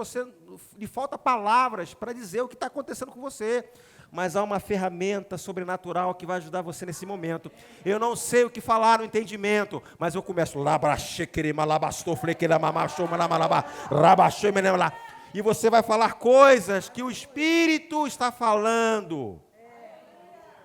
lhe falta palavras para dizer o que está acontecendo com você. Mas há uma ferramenta sobrenatural que vai ajudar você nesse momento. Eu não sei o que falar no entendimento, mas eu começo e você vai falar coisas que o Espírito está falando.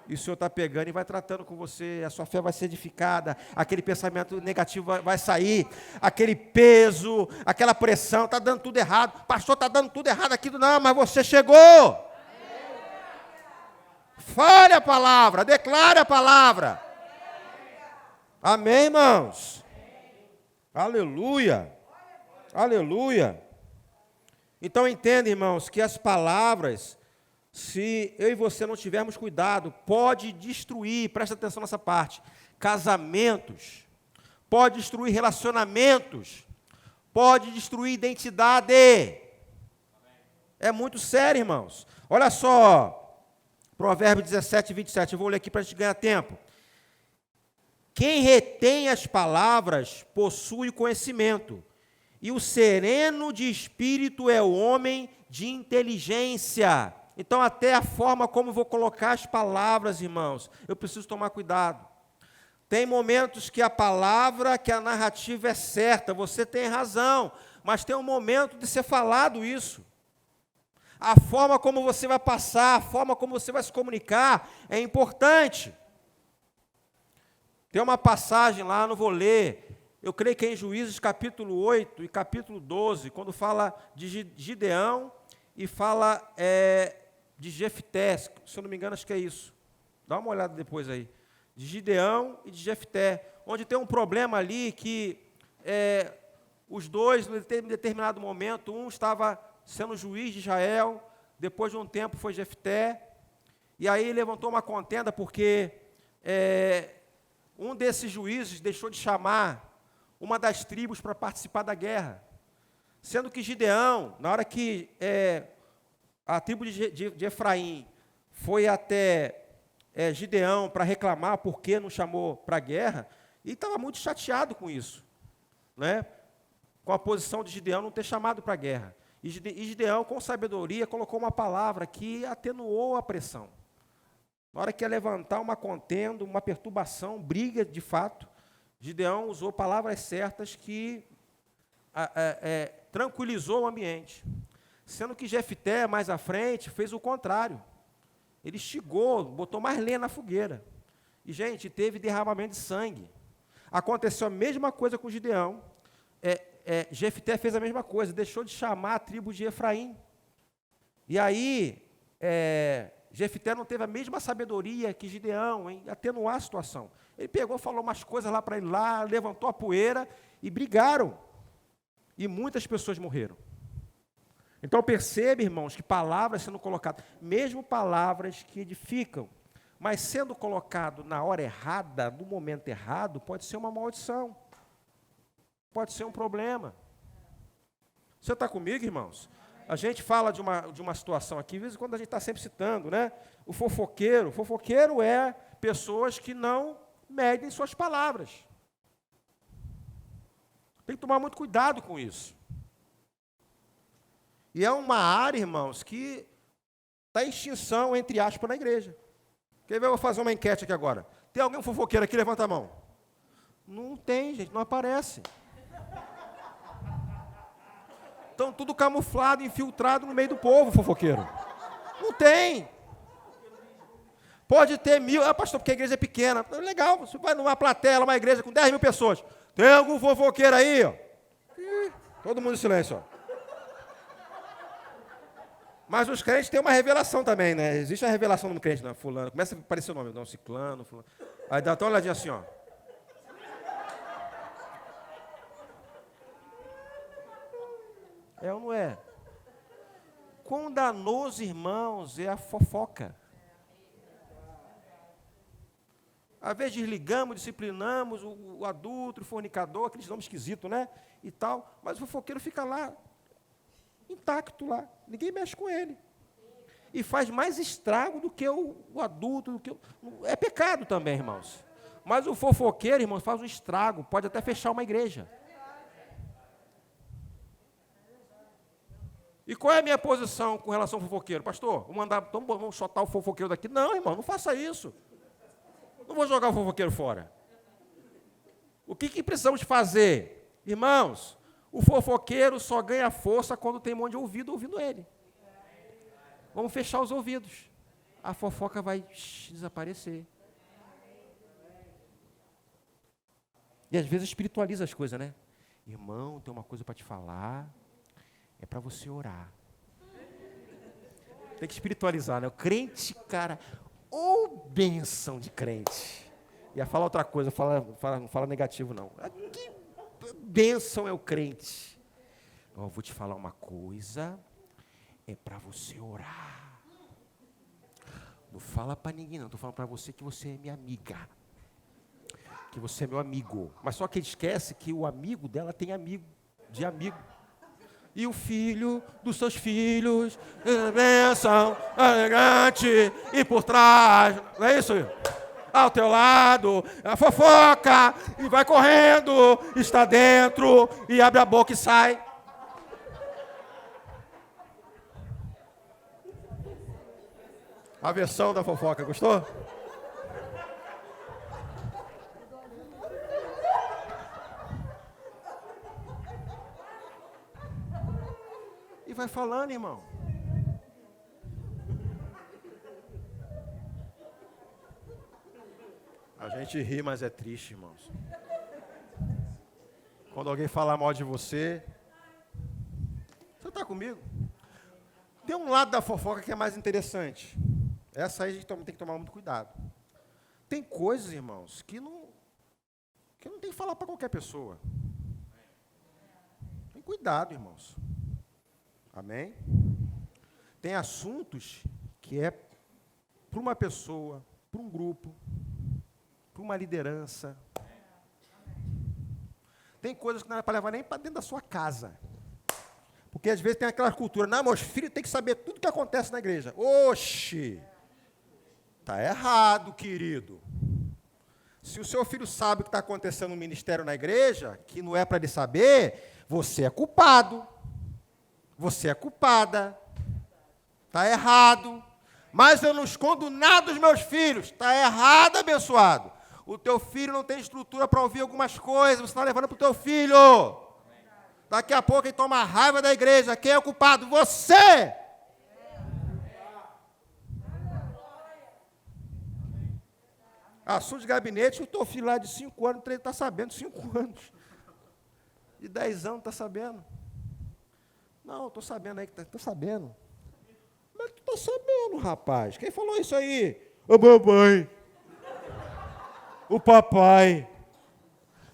E o Senhor está pegando e vai tratando com você, a sua fé vai ser edificada, aquele pensamento negativo vai sair, aquele peso, aquela pressão, está dando tudo errado, pastor, está dando tudo errado aqui, não, mas você chegou. Fale a palavra, declare a palavra. Amém, irmãos? Aleluia, aleluia. Então entenda, irmãos, que as palavras, se eu e você não tivermos cuidado, pode destruir, presta atenção nessa parte, casamentos, pode destruir relacionamentos, pode destruir identidade. É muito sério, irmãos. Olha só, Provérbios 17, 27, eu vou ler aqui para a gente ganhar tempo. Quem retém as palavras possui conhecimento, e o sereno de espírito é o homem de inteligência. Então, até a forma como eu vou colocar as palavras, irmãos, eu preciso tomar cuidado. Tem momentos que a palavra, que a narrativa é certa, você tem razão, mas tem um momento de ser falado isso. A forma como você vai passar, a forma como você vai se comunicar é importante. Tem uma passagem lá, não vou ler, eu creio que é em Juízes capítulo 8 e capítulo 12, quando fala de Gideão e fala de Jefté, se eu não me engano, acho que é isso. Dá uma olhada depois aí. De Gideão e de Jefté, onde tem um problema ali que os dois, em determinado momento, um estava sendo juiz de Israel, depois de um tempo foi Jefté, e aí levantou uma contenda porque um desses juízes deixou de chamar uma das tribos para participar da guerra, sendo que Gideão, na hora que a tribo de Efraim foi até Gideão para reclamar por que não chamou para a guerra, e estava muito chateado com isso, né? Com a posição de Gideão não ter chamado para a guerra. E Gideão, com sabedoria, colocou uma palavra que atenuou a pressão. Na hora que ia levantar uma contenda, uma perturbação, briga de fato, Gideão usou palavras certas que tranquilizou o ambiente. Sendo que Jefté, mais à frente, fez o contrário. Ele instigou, botou mais lenha na fogueira. E, gente, teve derramamento de sangue. Aconteceu a mesma coisa com Gideão. Jefté fez a mesma coisa, deixou de chamar a tribo de Efraim. E aí, Jefté não teve a mesma sabedoria que Gideão em atenuar a situação. Ele pegou, falou umas coisas lá para ele lá, levantou a poeira e brigaram. E muitas pessoas morreram. Então percebe, irmãos, que palavras sendo colocadas, mesmo palavras que edificam, mas sendo colocado na hora errada, no momento errado, pode ser uma maldição. Pode ser um problema. Você está comigo, irmãos? A gente fala de uma situação aqui, de vez em quando a gente está sempre citando, né? O fofoqueiro. O fofoqueiro é pessoas que não medem suas palavras. Tem que tomar muito cuidado com isso. E é uma área, irmãos, que está em extinção, entre aspas, na igreja. Quer ver? Eu vou fazer uma enquete aqui agora. Tem alguém fofoqueiro aqui? Levanta a mão. Não tem, gente, não aparece. Estão tudo camuflado, infiltrado no meio do povo, fofoqueiro. Não tem. Pode ter 1000. Pastor, porque a igreja é pequena. Legal, você vai numa plateia, uma igreja com 10.000 pessoas. Tem algum fofoqueiro aí? Ó? Todo mundo em silêncio. Ó. Mas os crentes têm uma revelação também, né? Existe a revelação no crente, não, fulano. Começa a aparecer o nome, não, ciclano, fulano. Aí dá até uma olhadinha assim, ó. É ou não é? Quão danoso, irmãos, é a fofoca. Às vezes desligamos, disciplinamos o adulto, o fornicador, aqueles nomes esquisitos, né? E tal, mas o fofoqueiro fica lá, intacto lá. Ninguém mexe com ele. E faz mais estrago do que o adulto, do que é pecado também, irmãos. Mas o fofoqueiro, irmãos, faz um estrago, pode até fechar uma igreja. E qual é a minha posição com relação ao fofoqueiro? Pastor, vamos chotar o fofoqueiro daqui. Não, irmão, não faça isso. Não vou jogar o fofoqueiro fora. O que precisamos fazer? Irmãos, o fofoqueiro só ganha força quando tem um monte de ouvido ouvindo ele. Vamos fechar os ouvidos. A fofoca vai desaparecer. E às vezes espiritualiza as coisas, né? Irmão, tem uma coisa para te falar. É para você orar. Tem que espiritualizar, né? O crente, cara, ou bênção de crente. Ia falar outra coisa, não fala negativo, não. Que bênção é o crente. Eu vou te falar uma coisa, é para você orar. Não fala para ninguém, não. Estou falando para você que você é minha amiga. Que você é meu amigo. Mas só que ele esquece que o amigo dela tem amigo, de amigo. E o filho dos seus filhos, bênção, elegante, e por trás, não é isso? Ao teu lado, a fofoca, e vai correndo, está dentro, e abre a boca e sai. A versão da fofoca, gostou? E vai falando, irmão. A gente ri, mas é triste, irmãos. Quando alguém fala mal de você está comigo? Tem um lado da fofoca que é mais interessante. Essa aí a gente tem que tomar muito cuidado. Tem coisas, irmãos, que não tem que falar para qualquer pessoa. Tem cuidado, irmãos. Amém? Tem assuntos que é para uma pessoa, para um grupo, para uma liderança. Tem coisas que não é para levar nem para dentro da sua casa. Porque às vezes tem aquela cultura, não, meus filhos têm que saber tudo que acontece na igreja. Oxi! Está errado, querido. Se o seu filho sabe o que está acontecendo no ministério na igreja, que não é para ele saber, você é culpado. Você é culpada. Está errado. Mas eu não escondo nada dos meus filhos. Está errado, abençoado. O teu filho não tem estrutura para ouvir algumas coisas, você está levando para o teu filho. Daqui a pouco ele toma raiva da igreja. Quem é o culpado? Você! Assunto de gabinete, o teu filho lá de 5 anos, ele está sabendo, 5 anos. De 10 anos, está sabendo. Não, estou sabendo aí, estou sabendo. Mas tu está sabendo, rapaz. Quem falou isso aí? O mamãe. O papai.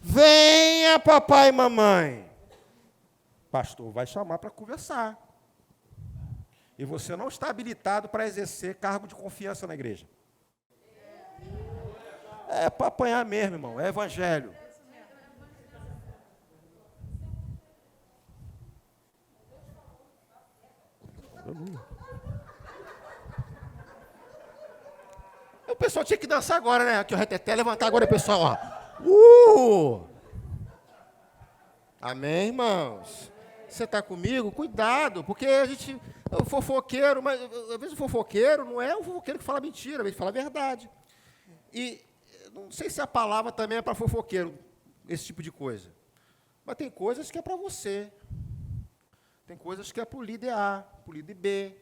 Venha, papai e mamãe. Pastor vai chamar para conversar. E você não está habilitado para exercer cargo de confiança na igreja. É para apanhar mesmo, irmão. É evangelho. O pessoal tinha que dançar agora, né? Aqui o reteté, levantar agora, pessoal, ó. Amém, irmãos? Você está comigo? Cuidado, porque o fofoqueiro, mas às vezes o fofoqueiro não é o fofoqueiro que fala mentira, às vezes fala a verdade. E não sei se a palavra também é para fofoqueiro, esse tipo de coisa. Mas tem coisas que é para você. Tem coisas que é para o líder A, para o líder B.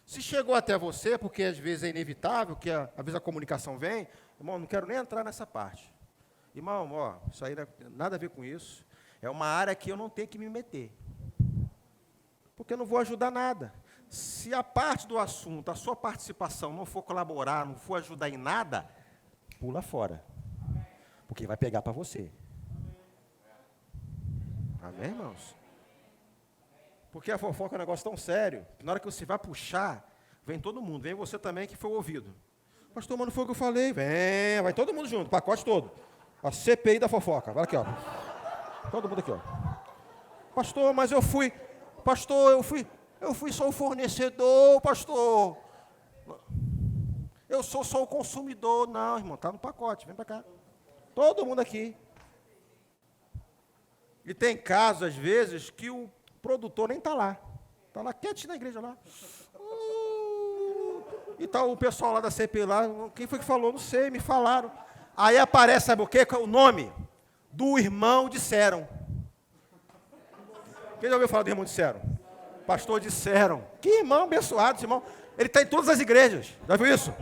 Se chegou até você, porque às vezes é inevitável, que às vezes a comunicação vem, irmão, não quero nem entrar nessa parte. Irmão, ó, isso aí não tem nada a ver com isso. É uma área que eu não tenho que me meter. Porque eu não vou ajudar nada. Se a parte do assunto, a sua participação não for colaborar, não for ajudar em nada, pula fora. Porque vai pegar para você. Amém, irmãos? Porque a fofoca é um negócio tão sério, que na hora que você vai puxar, vem todo mundo, vem você também que foi o ouvido. Pastor, mas não foi o que eu falei. Vem, vai todo mundo junto, pacote todo. A CPI da fofoca, vai aqui, ó. Todo mundo aqui, ó. Pastor, mas eu fui só o fornecedor, pastor. Eu sou só o consumidor. Não, irmão, está no pacote, vem para cá. Todo mundo aqui. E tem casos, às vezes, que o produtor nem está lá. Está lá quietinho na igreja lá. E está o pessoal lá da CPI lá. Quem foi que falou? Não sei, me falaram. Aí aparece, sabe o quê? O nome do irmão disseram. Quem já ouviu falar do irmão disseram? Pastor disseram. Que irmão abençoado, esse irmão. Ele está em todas as igrejas. Já viu isso?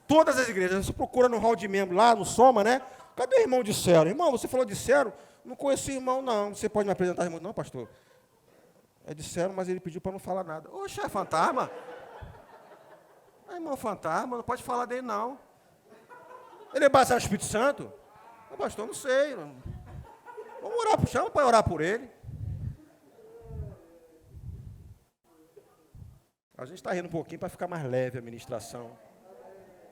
Todas as igrejas. Você procura no hall de membro lá, no Soma, né? Cadê o irmão disseram? Irmão, você falou disseram? Não conheci o irmão, não. Você pode me apresentar, irmão? Não, pastor. É disseram, mas ele pediu para não falar nada. Oxe, é fantasma? É irmão fantasma, não pode falar dele, não. Ele é baseado no Espírito Santo? Não, pastor, não sei. Vamos orar, chama para orar por ele. A gente está rindo um pouquinho para ficar mais leve a ministração.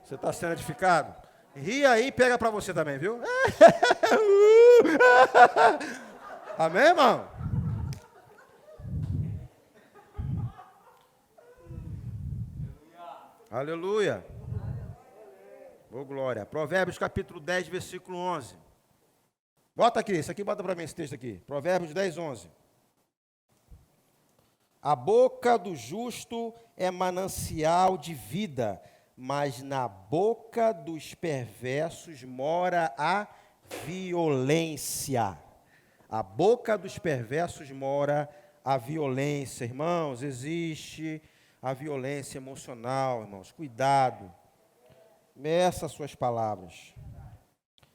Você está sendo edificado? Ri aí e pega para você também, viu? Amém, irmão? Aleluia. Ô, glória. Provérbios capítulo 10, versículo 11. Bota aqui, isso aqui bota para mim esse texto aqui. Provérbios 10, 11. A boca do justo é manancial de vida, mas na boca dos perversos mora a violência. A boca dos perversos mora a violência. Irmãos, existe a violência emocional, irmãos. Cuidado. Meça as suas palavras.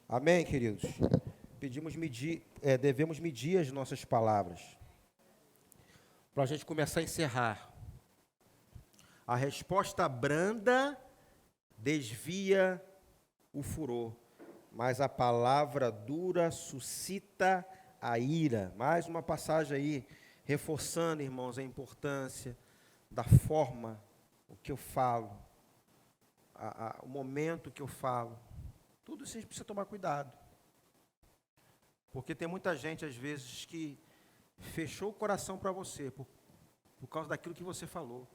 Amém, queridos? Devemos medir as nossas palavras. Para a gente começar a encerrar. A resposta branda desvia o furor, mas a palavra dura suscita a ira. Mais uma passagem aí, reforçando, irmãos, a importância da forma, o que eu falo, o momento que eu falo. Tudo isso a gente precisa tomar cuidado. Porque tem muita gente, às vezes, que fechou o coração para você, por causa daquilo que você falou.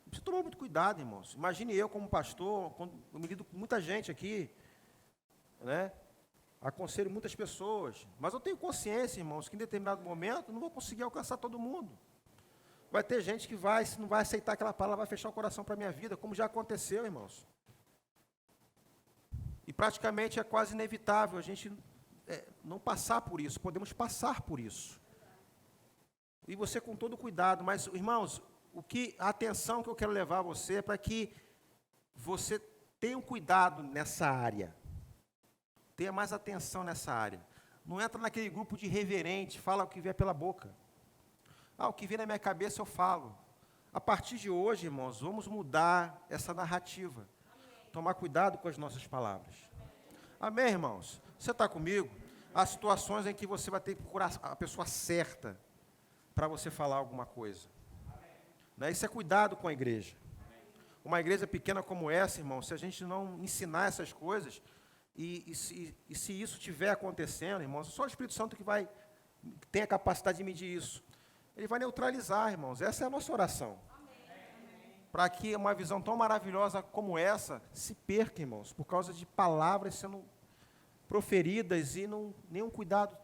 Precisa tomar muito cuidado, irmãos. Imagine eu, como pastor, quando eu me lido com muita gente aqui, né? Aconselho muitas pessoas, mas eu tenho consciência, irmãos, que em determinado momento eu não vou conseguir alcançar todo mundo. Vai ter gente que se não vai aceitar aquela palavra, vai fechar o coração para a minha vida, como já aconteceu, irmãos. E praticamente é quase inevitável a gente não passar por isso, podemos passar por isso. E você com todo cuidado, mas, irmãos, a atenção que eu quero levar a você é para que você tenha um cuidado nessa área. Tenha mais atenção nessa área. Não entra naquele grupo de irreverente, fala o que vier pela boca. O que vem na minha cabeça eu falo. A partir de hoje, irmãos, vamos mudar essa narrativa. Amém. Tomar cuidado com as nossas palavras. Amém, irmãos? Você está comigo? Há situações em que você vai ter que procurar a pessoa certa para você falar alguma coisa. Né? Isso é cuidado com a igreja. Uma igreja pequena como essa, irmão, se a gente não ensinar essas coisas, e se isso estiver acontecendo, irmãos, só o Espírito Santo que tem a capacidade de medir isso. Ele vai neutralizar, irmãos. Essa é a nossa oração. Para que uma visão tão maravilhosa como essa se perca, irmãos, por causa de palavras sendo proferidas e nenhum cuidado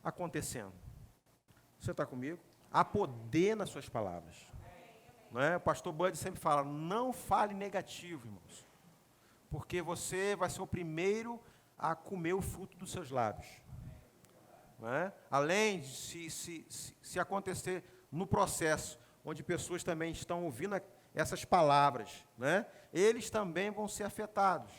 acontecendo. Você está comigo? Há poder nas suas palavras. Não é? O pastor Bud sempre fala, não fale negativo, irmãos, porque você vai ser o primeiro a comer o fruto dos seus lábios. Não é? Além de se acontecer no processo, onde pessoas também estão ouvindo essas palavras, né? Eles também vão ser afetados.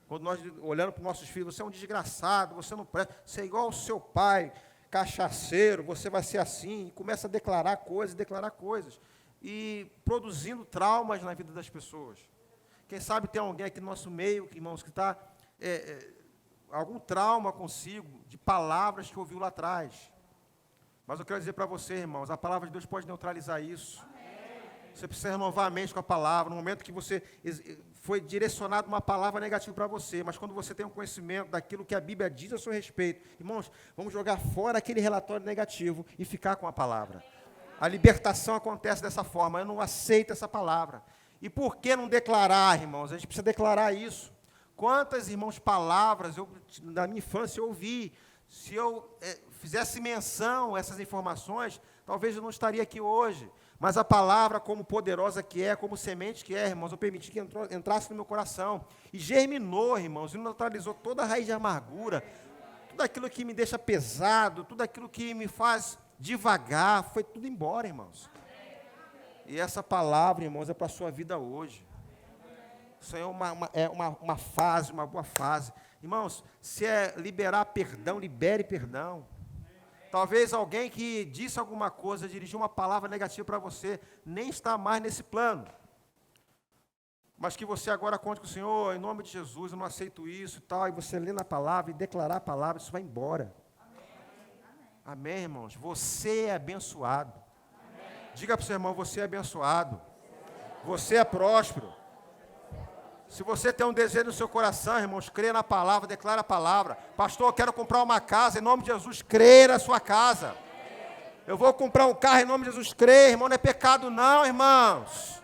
Quando nós olhamos para os nossos filhos, você é um desgraçado, você não presta, você é igual ao seu pai, cachaceiro, você vai ser assim, e começa a declarar coisas, e produzindo traumas na vida das pessoas. Quem sabe tem alguém aqui no nosso meio, irmãos, que está algum trauma consigo, de palavras que ouviu lá atrás. Mas eu quero dizer para você, irmãos, a palavra de Deus pode neutralizar isso. Você precisa renovar a mente com a palavra. No momento que você foi direcionado uma palavra negativa para você, mas quando você tem um conhecimento daquilo que a Bíblia diz a seu respeito, irmãos, vamos jogar fora aquele relatório negativo e ficar com a palavra. A libertação acontece dessa forma. Eu não aceito essa palavra. E por que não declarar, irmãos? A gente precisa declarar isso. Quantas, irmãos, palavras na minha infância eu ouvi. Se eu fizesse menção a essas informações, talvez eu não estaria aqui hoje. Mas a palavra, como poderosa que é, como semente que é, irmãos, eu permiti que entrasse no meu coração. E germinou, irmãos, e neutralizou toda a raiz de amargura, tudo aquilo que me deixa pesado, tudo aquilo que me faz devagar, foi tudo embora, irmãos. E essa palavra, irmãos, é para a sua vida hoje. Isso é uma fase, uma boa fase. Irmãos, se é liberar perdão, libere perdão. Talvez alguém que disse alguma coisa, dirigiu uma palavra negativa para você, nem está mais nesse plano. Mas que você agora conte com o Senhor, em nome de Jesus, eu não aceito isso e tal, e você lê na palavra e declarar a palavra, isso vai embora. Amém, irmãos? Você é abençoado. Diga para o seu irmão, você é abençoado. Você é próspero. Se você tem um desejo no seu coração, irmãos, crê na palavra, declara a palavra. Pastor, eu quero comprar uma casa, em nome de Jesus, crê na sua casa. Eu vou comprar um carro, em nome de Jesus, crê, irmão, não é pecado não, irmãos.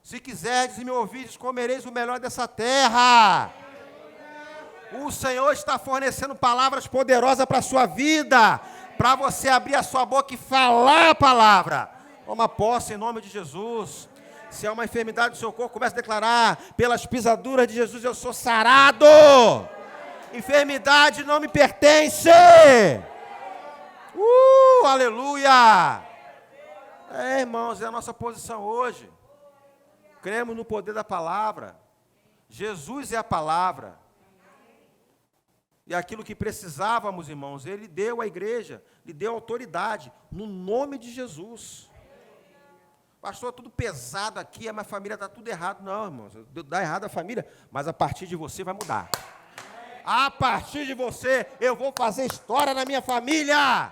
Se quiserdes e me ouvides, comereis o melhor dessa terra. O Senhor está fornecendo palavras poderosas para a sua vida, para você abrir a sua boca e falar a palavra. Toma posse em nome de Jesus. Se há uma enfermidade no seu corpo, comece a declarar: pelas pisaduras de Jesus eu sou sarado. Enfermidade não me pertence. Aleluia. Irmãos, é a nossa posição hoje. Cremos no poder da palavra. Jesus é a palavra. E aquilo que precisávamos, irmãos, Ele deu à igreja, lhe deu autoridade, no nome de Jesus. Pastor, tudo pesado aqui, a minha família está tudo errado. Não, irmãos, dá errado a família, mas a partir de você vai mudar. A partir de você, eu vou fazer história na minha família.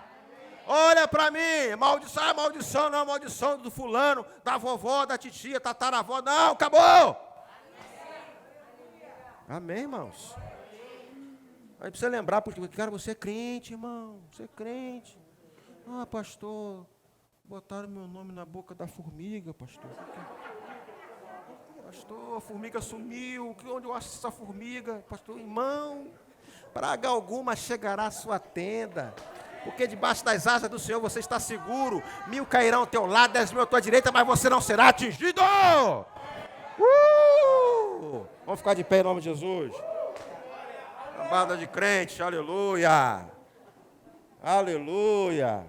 Olha para mim, maldição, maldição, não, maldição do fulano, da vovó, da titia, tataravó, não, acabou. Amém, irmãos? A gente precisa lembrar, porque, cara, você é crente, irmão, você é crente. Ah, pastor, botaram meu nome na boca da formiga, pastor. Pastor, a formiga sumiu, onde eu acho essa formiga? Pastor, irmão, praga alguma chegará à sua tenda, porque debaixo das asas do Senhor você está seguro. 1000 cairão ao teu lado, 10.000 à tua direita, mas você não será atingido. Vamos ficar de pé em nome de Jesus. Cambada de crente, aleluia. Aleluia.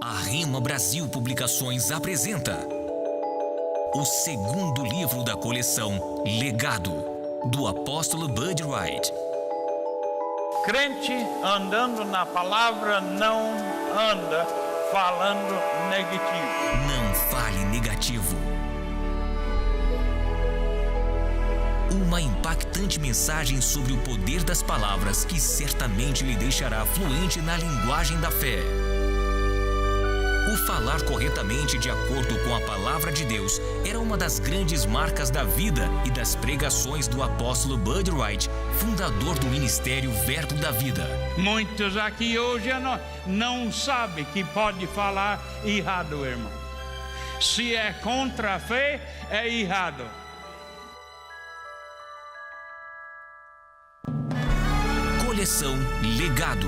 A Rema Brasil Publicações apresenta o segundo livro da coleção Legado, do apóstolo Bud Wright. Crente andando na palavra não anda falando negativo. Não fale negativo. Uma impactante mensagem sobre o poder das palavras que certamente lhe deixará fluente na linguagem da fé. O falar corretamente de acordo com a palavra de Deus era uma das grandes marcas da vida e das pregações do apóstolo Bud Wright, fundador do Ministério Verbo da Vida. Muitos aqui hoje não sabem que pode falar errado, irmão. Se é contra a fé, é errado. Coleção Legado.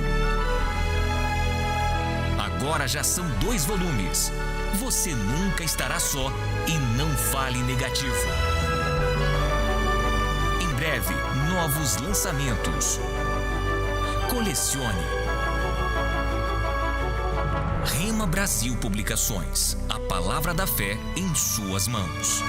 Agora já são 2 volumes. Você nunca estará só e não fale negativo. Em breve, novos lançamentos. Colecione. Rema Brasil Publicações. A palavra da fé em suas mãos.